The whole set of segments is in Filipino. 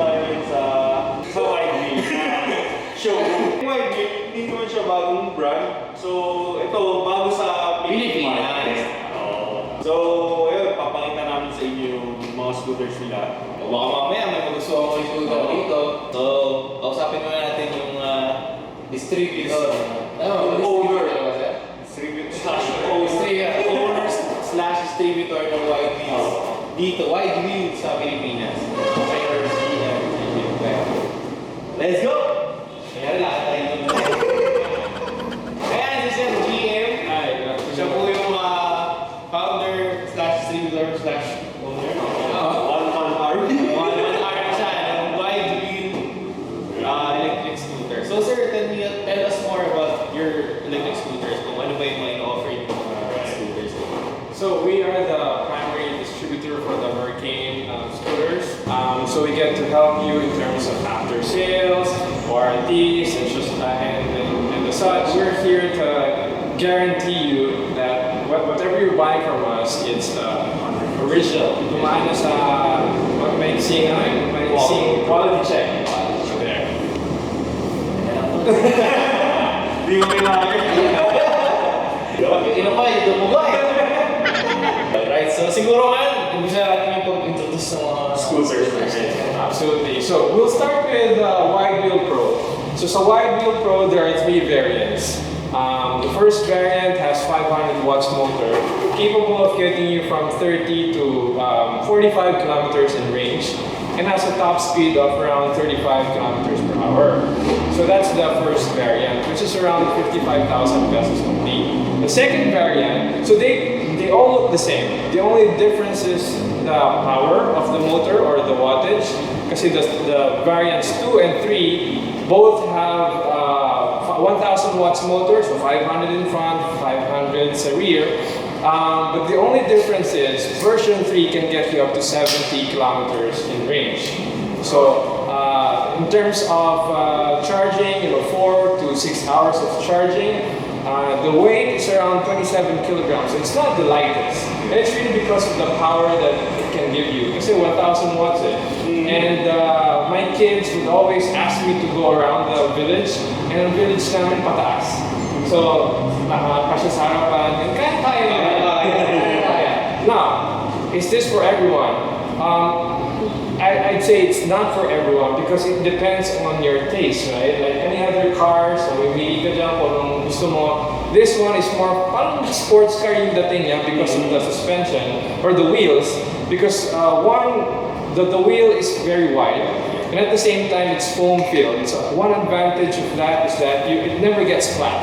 tayo ngayon sa wide wheel showroom. Wide wheel, hindi naman siya bagong brand. So, ito, bago sa Pilipinas. So, ayun, papakita namin sa inyo yung mga scooters nila. Baka mamaya may magustuhan ko yung scooter dito. So, kausapin muna natin yung distributor. Owner. Owner/distributor ng wide wheels. Dito, wide wheels sa Pilipinas. Let's go! Kaya lahat tayo dito. Ayan, si Sir GM. Siya po yung founder/distributor/owner. One-man army. One-man army siya ng wide wheel electric scooter. So sir, tell us more about your electric scooters. Kung ano ba yung mga in-offer yung scooters? So we are the primary distributor for the Mercane scooters. So we get to help you in terms of after sales, warranties, and the such. We're here to guarantee you that whatever you buy from us, it's original. Kumain na sa magsing quality check. So there. Hindi ko kailangan. Right, so siguro man, gusto natin yung pag-introduce ng mga Scooters. Absolutely. So we'll start with Wide Wheel Pro. So Wide Wheel Pro, there are three variants. The first variant has 500 watts motor, capable of getting you from 30 to 45 kilometers in range, and has a top speed of around 35 kilometers per hour. So that's the first variant, which is around 55,000 pesos only. The second variant, so they all look the same. The only difference is the power of the motor or the wattage. Kasi the variants 2 and 3 both have 1,000 watts motor, so 500 in front, 500 sa rear. But the only difference is version 3 can get you up to 70 kilometers in range. So in terms of charging, 4 to 6 hours of charging. The weight is around 27 kilograms, so it's not the lightest. And it's really because of the power that it can give you. Kasi 1,000 watts eh. And my kids would always ask me to go around the village, and ang village namin pataas. So, kasya sa harapan, and kaya Now, is this for everyone? I'd say it's not for everyone because it depends on your taste, right? Like any other cars, so mamili ka dyan kung anong gusto mo. This one is more parang sports car yung dating niya because of the suspension or the wheels. Because the wheel is very wide, and at the same time it's foam filled. So one advantage of that is that it never gets flat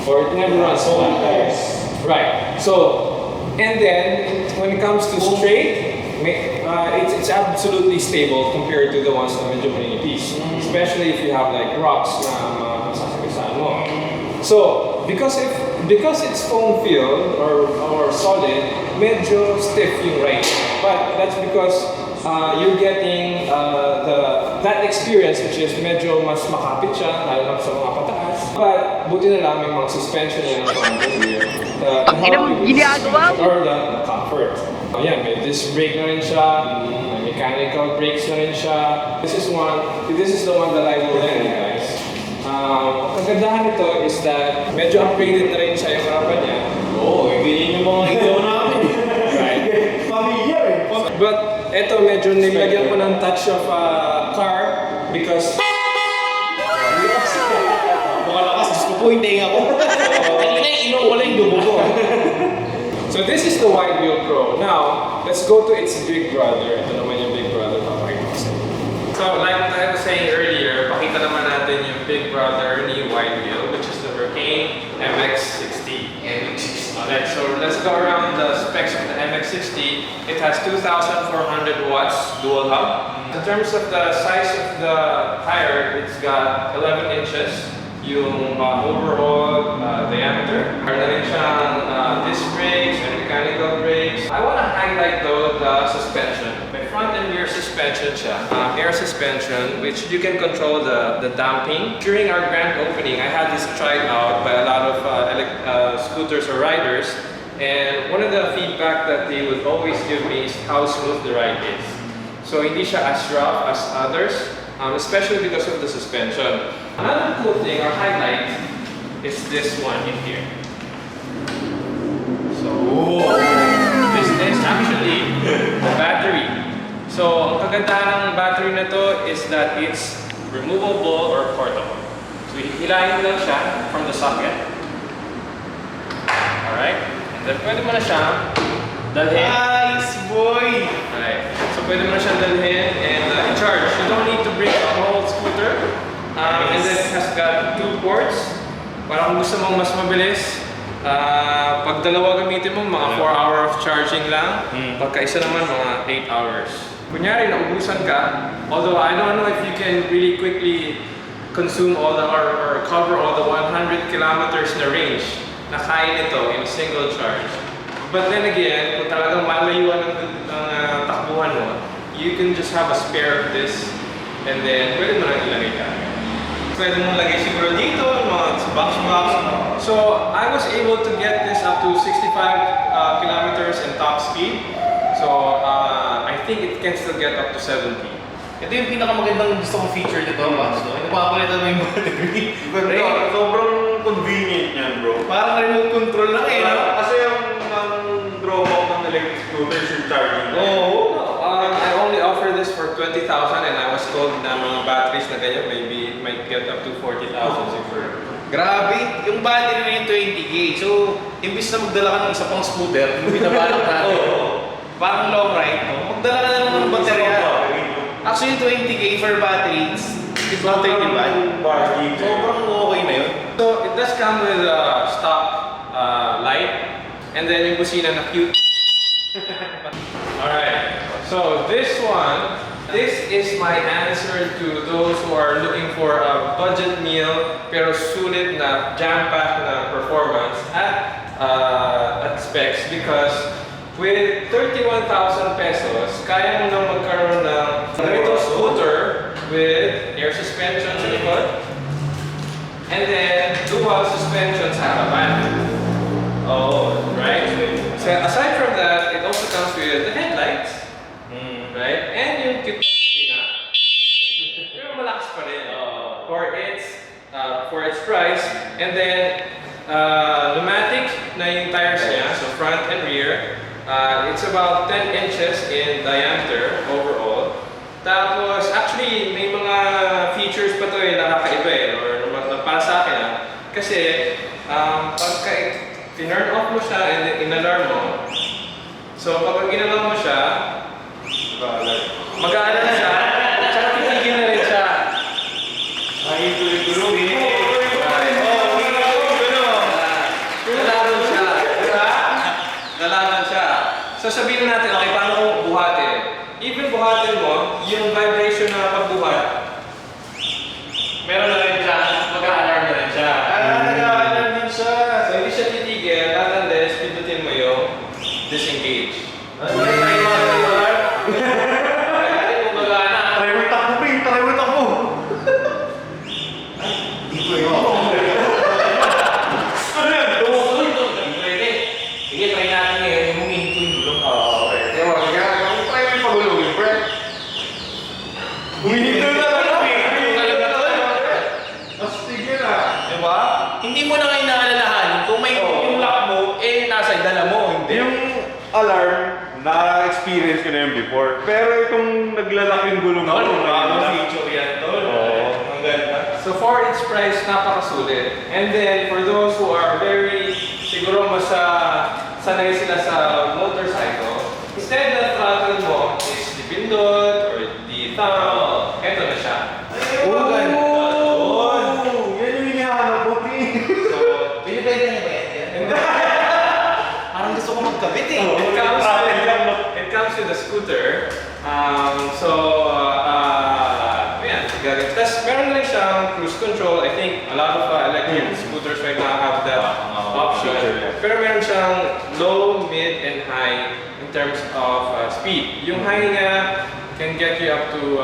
or it never runs flat. Right. So, and then when it comes to straight, it's absolutely stable compared to the ones na medyo manipis. Especially if you have like rocks na masasagasaan mo. So, because it's foam filled or solid, medyo stiff yung ride. But that's because you're getting that experience, which is medyo mas makapit siya, lalo na sa mga pataas. But buti na lang may mga suspension yan ang front and rear to help you or the comfort. Ayan, may disc brake na rin siya, may mechanical brakes na rin siya. This is the one that I will lend you guys. Kagandahan nito is that medyo upgraded na rin siya yung harapan niya. Ganyan yung mga ikaw namin. Right? Familiar eh. But eto medyo nilagyan ko ng touch of car because Makalakas, gusto po yung tenga ko. Kanina yung wala yung dumo ko. So this is the Wide Wheel Pro. Now, let's go to its big brother. Ito naman yung big brother, papakita ko sa inyo. So like what I was saying earlier, pakita naman natin yung big brother ni Wide Wheel, which is the Mercane MX-60. Alright, so let's go around the specs of the MX-60. It has 2,400 watts dual hub. In terms of the size of the tire, it's got 11 inches. Yung overall diameter. Meron na rin siyang disc brakes and mechanical brakes. I want to highlight though the suspension. May front and rear suspension siya. Air suspension, which you can control the damping. During our grand opening, I had this tried out by a lot of scooters or riders. And one of the feedback that they would always give me is how smooth the ride is. So hindi siya as rough as others, especially because of the suspension. Another cool thing or highlight is this one in here. So this is actually the battery. So ang kagandahan ng battery na to is that it's removable or portable. So hihilahin lang siya from the socket. Alright? And then pwede mo na siya dalhin. Nice boy! Alright. So pwede mo na siyang dalhin and charge. You don't need to bring a whole scooter. And then it has got 2 ports. Para kung gusto mong mas mabilis, pag dalawa gamitin mo, mga 4 hours of charging lang. Pagka isa naman, mga 8 hours. Kunyari, naubusan ka, although I don't know if you can really quickly consume all the, or cover all the 100 kilometers na range na kaya nito in a single charge. But then again, kung talagang malayuan ng takbuhan mo, you can just have a spare of this and then pwede mo lang ilagay ka. Pwede mo lagay siguro dito, mga sa box. So I was able to get this up to 65 kilometers in top speed. So I think it can still get up to 70. Ito yung pinakamagandang gusto kong feature nito, Max, no? Napapalitan mo yung battery. Ganda, sobrang convenient yan, bro. Parang remote control lang eh, no? Kasi ang drawback ng electric scooter is yung charging. I only offer this for 20,000 and I was told na mga batteries na ganyan maybe it might get up to 40,000 siguro. Grabe, yung battery na yung 20K. So, imbis na magdala ka ng isa pang scooter, yung binabalak natin. Parang long ride, no? Magdala ka na lang ng baterya. Actually, 20K for battery, it's not really bad. Sobrang okay na yun. So it does come with a stock light and then yung busina na cute. Alright, so this one, this is my answer to those who are looking for a budget meal pero sulit na jam-packed na performance at specs because with 31,000 pesos, kaya mo nang magkaroon ng ganito scooter with air suspension sa likod and then dual suspension sa harapan. Oh, right? So aside from that, it also comes with the headlights, right? And yung cute na busina. Pero malakas pa rin for its price. And then pneumatic na yung tires niya, so front and rear. It's about 10 inches in diameter overall. Tapos, actually, may mga features pa to nakakaiba or para sa akin kasi, pagka tinurn off mo siya and then in-alarm mo, so kapag in-alarm mo siya, mag-aalala siya, at saka titigil na rin siya. Ay, tuloy-tuloy. Nalaman siya. So sabihin natin, okay, paano kung buhatin? Even buhatin mo, yung vibration na pagbuhat, meron na rin siya, mag-a-alarm na rin siya. Nag-alarm din siya. So hindi siya titigil, at unless pindutin mo yung disengage. Try mo alarm. Ay, kung magana. Try mo takbo, Ping! Try mo takbo! Dito yun. Ano yan? Tumutuloy to. Pwede. Sige, try natin ngayon. Yung huminto yung gulong. Okay. Ewan, try mo yung pagulungin, pre. Huminito na lang, Ping! Astig yun Diba? Hindi mo na ngayon naalalahanin kung may yung lock mo, nasa dala mo. Hindi. Yung alarm, na-experience ko na yun before. Pero itong naglalak yung gulong ko. Feature yan to. Ang ganda. So for its price, napakasulit. And then for those who are very, siguro mas sanay sila sa motorcycle, instead na throttle mo is the pindot or the thumb, eto na siya. Oh, ganda. Yan yung hinihanap ko, Ping! So, Pinipwede niya ba yan? Parang gusto ko magkabit eh. it comes with a scooter. Ayan, gagawin. Tapos meron lang siyang cruise control. I think a lot of electric scooters right now have that option. Pero meron siyang low, mid, and high in terms of speed. Yung high niya can get you up to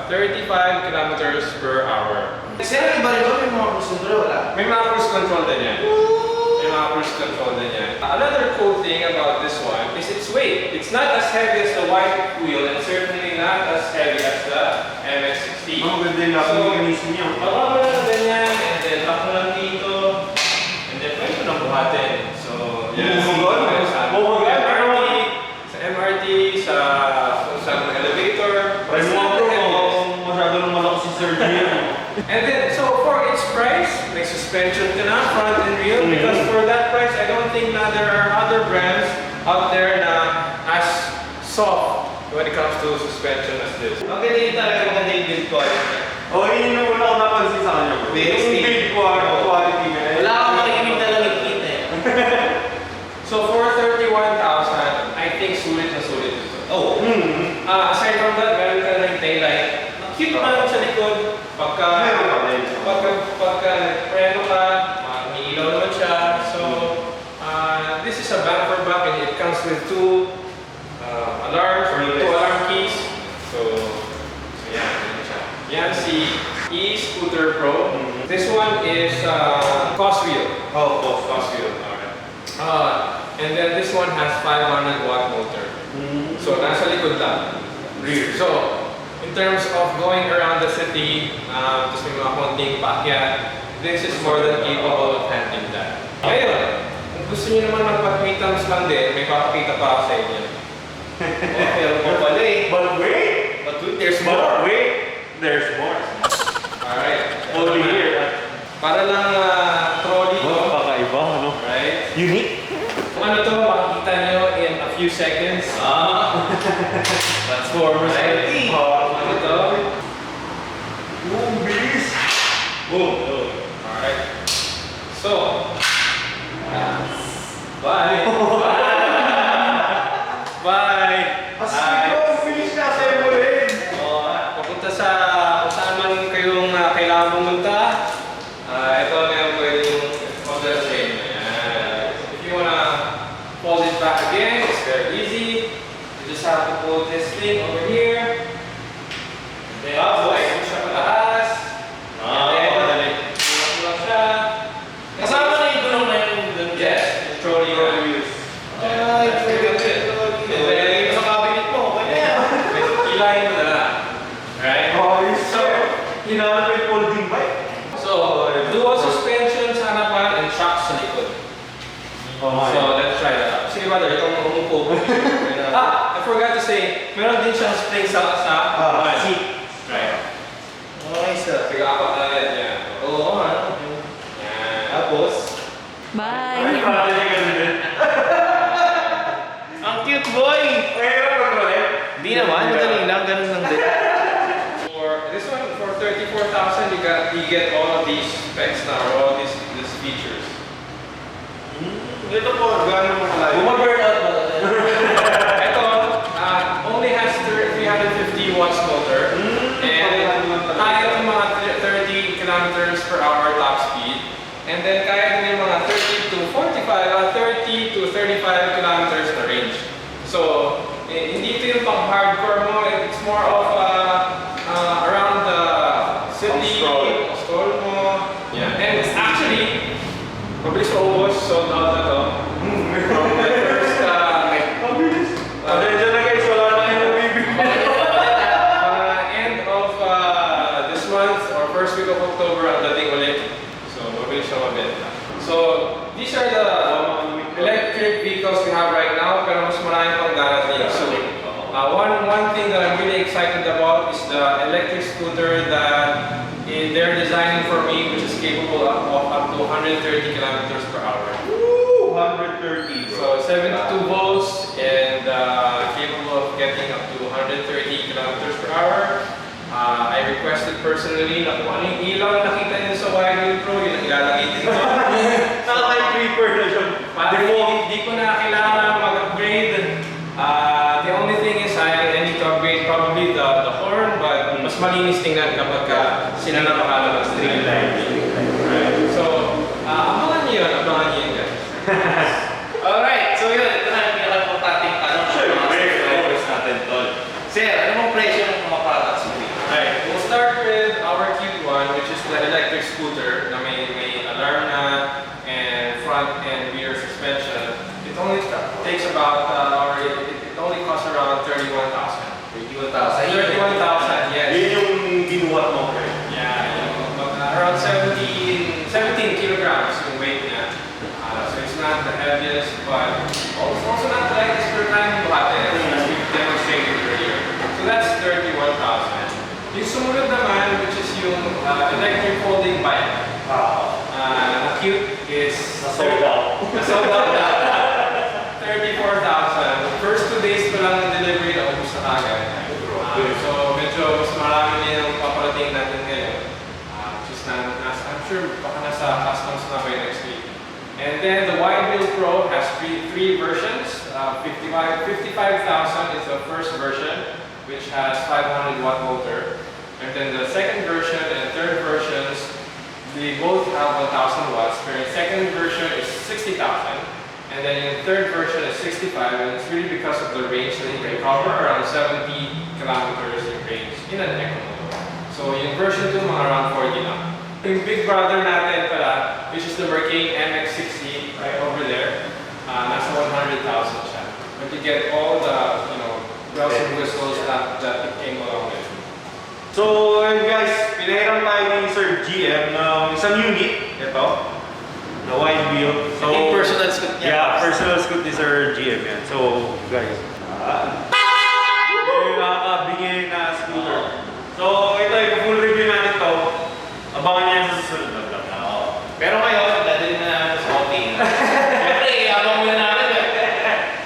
35 kilometers per hour. Kasi iba rin ba? May mga cruise control wala? May mga cruise control din yan. May mga cruise control din yan. Another cool thing about this one is its weight. It's not as heavy as the white wheel and certainly not as heavy as the MX-60. Ang ganda yung napag-mechanism niya. Baka mo lang ganyan, and then lock mo lang dito, and then pwede mo nang buhatin. So, yes. Sa MRT, sa kung saan ng elevator, Price mo not bro, heavy. masyado nang malaki si Sir Jim. And then, so for its price, may suspension ka na, front and rear, because for that price, I don't think na there are other brands out there na as soft when it comes to suspension as this. Maganda yung talaga maganda yung build quality. Oh, yun yung una ko napansin sa kanya. Bro. Very Yung steady. build quality niya. Wala akong makikinig na lalagkit eh. So for 31,000, I think sulit na sulit ito. Oh. Aside from that, meron ka na yung taillight. Cute pa lang sa likod. Pagka nagpreno ka, may ilaw naman siya. So, this is a bumper back and it comes with two alarms or two alarm keys. So yan, yan siya. Yan si e-scooter Pro. This one is cost wheel. Oh, Cost wheel. Alright. And then this one has 500 watt motor. So nasa likod lang. Rear. So in terms of going around the city, just may mga konting paakyat, this is more than capable of handling that. Ngayon, kung gusto niyo naman ng pag-meetams lang din, may papakita pa ako sa inyo. Pero pa pala eh. But wait! But there's more. There's more. Alright. Only here. Para lang trolley to. Kakaiba, ano? Right? Unique. Kung ano to, makikita nyo in a few seconds. Transformers. Right? Ano to? Bilis! Boom. Alright. So, bye. Bye. Bilis na sa mo rin! Papunta sa kung saan man kayong kailangan pumunta. Ito na yung pwede yung order sa inyo. Ayan. If you wanna fold it back again, it's very easy. You just have to put this thing over here. And then, slide mo siya pataas. And then, tulak mo lang siya. Kasama na yung gulong na yung dun. Yes, it's trolley wheels. Ay, And then, sa cabinet mo, kanya yan. kilahin mo na lang. Right? So, hinahanap mo yung folding bike? So, dual suspension sa harapan and shocks sa likod. So, let's try that out. Sige, brother, itong umupo. I forgot to say, meron din siyang spring sa Seat. Right. Nice ah. Sige, ako yan. Oo, ano. Yan. Tapos, Bye. ang cute boy! Hindi naman, madali lang, ganun lang din. For this one, for 34,000, you get all of these specs now, or all these features. Ito po, gano'n mo kalayo. Buma-burn out ba? Ito, only has 350 watts motor, and kaya ng mga 30 kilometers per hour top speed, and then kaya din yung mga 30 to 35 kilometers na range. So, hindi ito yung pang hardcore mo, it's more of around the city, stroll mo. Yeah. And it's actually, mabilis maubos, sold out na to. From the first, Atensya na guys, wala na yung nabibigyan. end of this month or first week of October ang dating ulit. So, mabilis siya mabenta. So, these are the electric vehicles we have right now, pero mas marami pang darating. So, one thing that I'm really excited about is the electric scooter that they're designing for me, which is capable of up to 130 kilometers per hour. Woo! 130 bro. So 72 volts and capable of getting up to 130 kilometers per hour. I requested personally na kung ano yung ilaw na nakita niyo sa Wide Pro, yun ang ilalagay din ko. Naka-creeper na siya. Para hindi ko na kailangan mag-upgrade. The only thing is I need to upgrade probably the horn, but mas malinis tingnan kapag sila na makalabas din. Right. So, abangan niyo yun guys. Alright, so yun, ito na yung pinaka-importanting tanong sa mga subscribers natin, tol. Sir, ano mong presyo ng mga products mo? Right. We'll start with our cute one, which is the electric scooter na may alarm na and front and about, or it only costs around 31,000. 31,000. 31,000, yes. Yun yung binuhat mo. Yeah, around 17 kilograms yung weight niya. So it's not the heaviest, but also not the lightest per time you have it, as we've demonstrated earlier. So that's 31,000. Yung sumunod naman, which is yung electric folding bike. Na cute is Sold out. Sold out na. 34,000. First 2 days pa lang ng delivery na ubus na agad. So medyo mas marami din ang paparating natin ngayon. Just I'm sure baka nasa customs na by next week. And then the Wide Wheel Pro has three versions. 55,000 is the first version, which has 500 watt motor. And then the second version and third versions, they both have 1,000 watts. The second version is 60,000. And then the third version is 65, and it's really because of the range that it can cover, around 70 kilometers in range in an eco mode. So yung version 2, mga around 40 lang. Yung big brother natin pala, which is the Mercane MX60 right over there, nasa 100,000 siya. But you get all the, bells and whistles that it came along with. So, guys, pinahiram tayo ni Sir GM ng isang unit. Ito. The wide wheel. So, I think personal scoot niya. Yeah, personal scoot ni Sir GM yan. So, guys. Yung nakakabigay na scooter. So, ito yung full review natin ito. Abangan niya sa susunod na vlog. Pero ngayon, dadalhin na namin sa outing. Siyempre, abang muna namin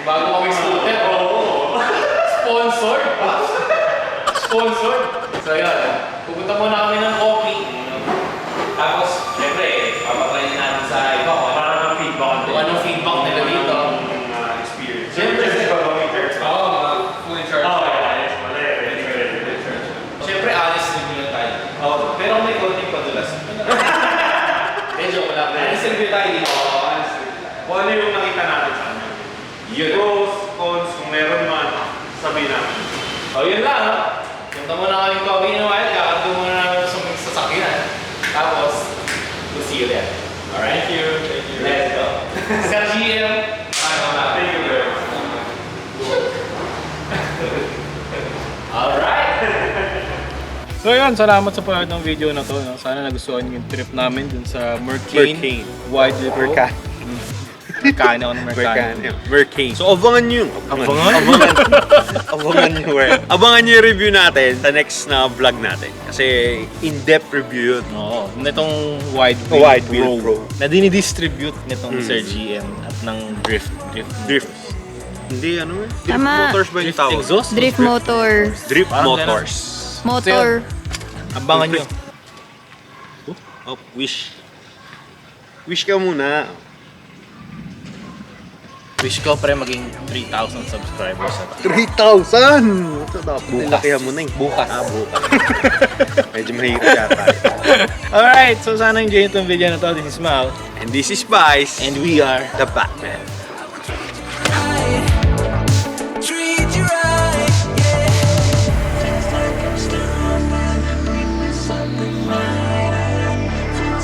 bago kami scooter. Sponsor. Sponsor. So yun, pupunta muna kami ng coffee. Tapos, siyempre, papatry natin sa iba kung Para ng feedback. kung anong feedback nila dito. Experience. Siyempre, Fully charged. Yes, mali. siyempre, honest review lang tayo. Pero may konting padulas. Medyo wala. Honest review tayo dito. Kung ano yung nakita natin sa kanya. Yun. Pros, cons, kung meron man, sabihin namin. Yun lang. Punta muna kami coffee in a while. Kakando muna namin sa mga sasakyan. Tapos, we'll see you there. Alright? Thank you. Let's go. Sir GM. Thank you very much. Alright. So yun, salamat sa panood ng video na to. No? Sana nagustuhan yung trip namin dun sa Mercane. Wide Wheel Pro. Mercane ako ng Mercane. Mercane. So abangan nyo yung abangan nyo yung review natin sa next na vlog natin. Kasi in-depth review yun. Oo, nitong Wide Wheel Pro. Na dinidistribute nitong Sir GM at ng Drift. Hindi, ano eh? Drift Tama. motors ba yung Drift tawag? exhaust? Drift motor. Drift Parang motors. Motor. Abangan nyo. Oh, wish. Wish ka muna. Wish ko pre maging 3,000 subscribers at 3,000! Ito dapat. Lakihan mo na eh. bukas. Bukas. Medyo mahirap yata. Alright, so sana enjoy itong video na to. This is Mal. And this is Vice. And we are the Batman.